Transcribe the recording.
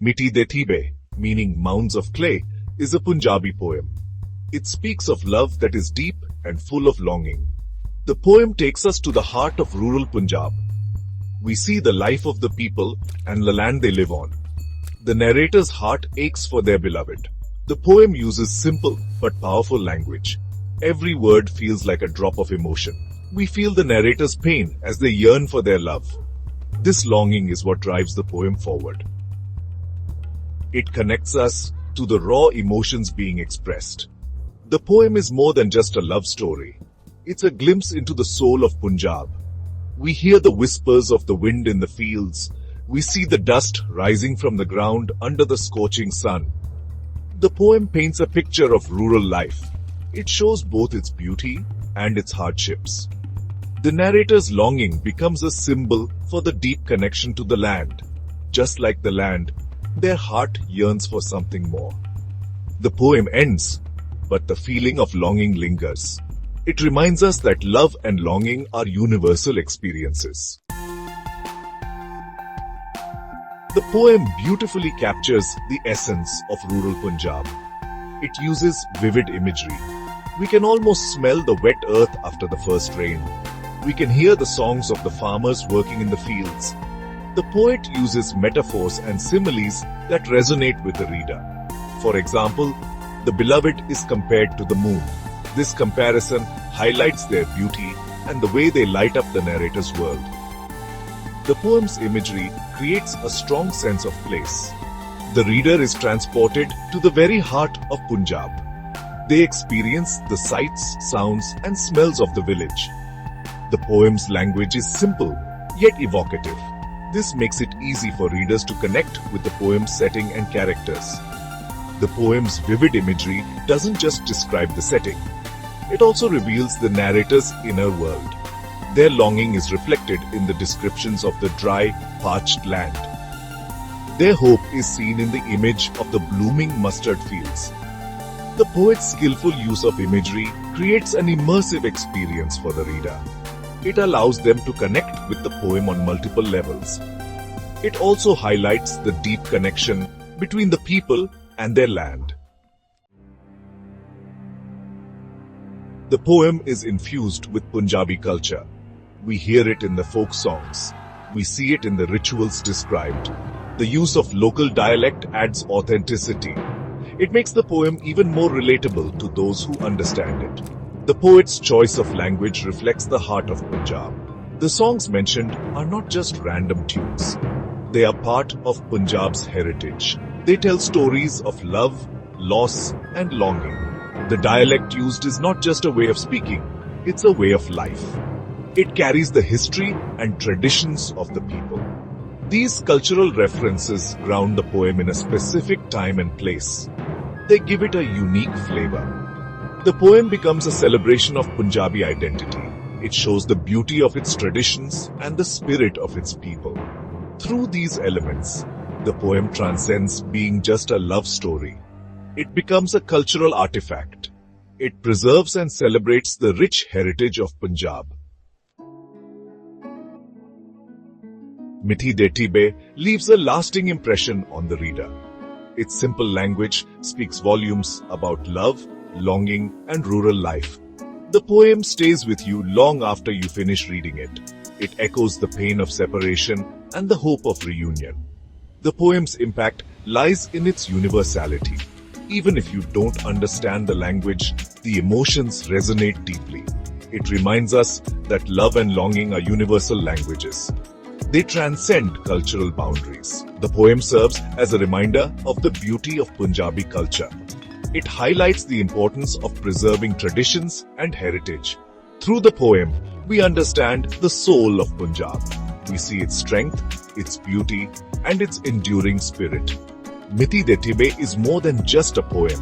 Mitti de Tibbe, meaning mounds of clay, is a Punjabi poem. It speaks of love that is deep and full of longing. The poem takes us to the heart of rural Punjab. We see the life of the people and the land they live on. The narrator's heart aches for their beloved. The poem uses simple but powerful language. Every word feels like a drop of emotion. We feel the narrator's pain as they yearn for their love. This longing is what drives the poem forward. It connects us to the raw emotions being expressed. The poem is more than just a love story. It's a glimpse into the soul of Punjab. We hear the whispers of the wind in the fields. We see the dust rising from the ground under the scorching sun. The poem paints a picture of rural life. It shows both its beauty and its hardships. The narrator's longing becomes a symbol for the deep connection to the land. Just like the land, their heart yearns for something more. The poem ends, but the feeling of longing lingers. It reminds us that love and longing are universal experiences. The poem beautifully captures the essence of rural Punjab. It uses vivid imagery. We can almost smell the wet earth after the first rain. We can hear the songs of the farmers working in the fields. The poet uses metaphors and similes that resonate with the reader. For example, the beloved is compared to the moon. This comparison highlights their beauty and the way they light up the narrator's world. The poem's imagery creates a strong sense of place. The reader is transported to the very heart of Punjab. They experience the sights, sounds, and smells of the village. The poem's language is simple, yet evocative. This makes it easy for readers to connect with the poem's setting and characters. The poem's vivid imagery doesn't just describe the setting. It also reveals the narrator's inner world. Their longing is reflected in the descriptions of the dry, parched land. Their hope is seen in the image of the blooming mustard fields. The poet's skillful use of imagery creates an immersive experience for the reader. It allows them to connect with the poem on multiple levels. It also highlights the deep connection between the people and their land. The poem is infused with Punjabi culture. We hear it in the folk songs. We see it in the rituals described. The use of local dialect adds authenticity. It makes the poem even more relatable to those who understand it. The poet's choice of language reflects the heart of Punjab. The songs mentioned are not just random tunes. They are part of Punjab's heritage. They tell stories of love, loss, and longing. The dialect used is not just a way of speaking, it's a way of life. It carries the history and traditions of the people. These cultural references ground the poem in a specific time and place. They give it a unique flavor. The poem becomes a celebration of Punjabi identity. It shows the beauty of its traditions and the spirit of its people. Through these elements, the poem transcends being just a love story. It becomes a cultural artifact. It preserves and celebrates the rich heritage of Punjab. Mitti de Tibbe leaves a lasting impression on the reader. Its simple language speaks volumes about love, longing, and rural life. The poem stays with you long after you finish reading it. It echoes the pain of separation and the hope of reunion. The poem's impact lies in its universality. Even if you don't understand the language, the emotions resonate deeply. It reminds us that love and longing are universal languages. They transcend cultural boundaries. The poem serves as a reminder of the beauty of Punjabi culture. It highlights the importance of preserving traditions and heritage. Through the poem, we understand the soul of Punjab. We see its strength, its beauty, and its enduring spirit. Mitti de Tibbe is more than just a poem.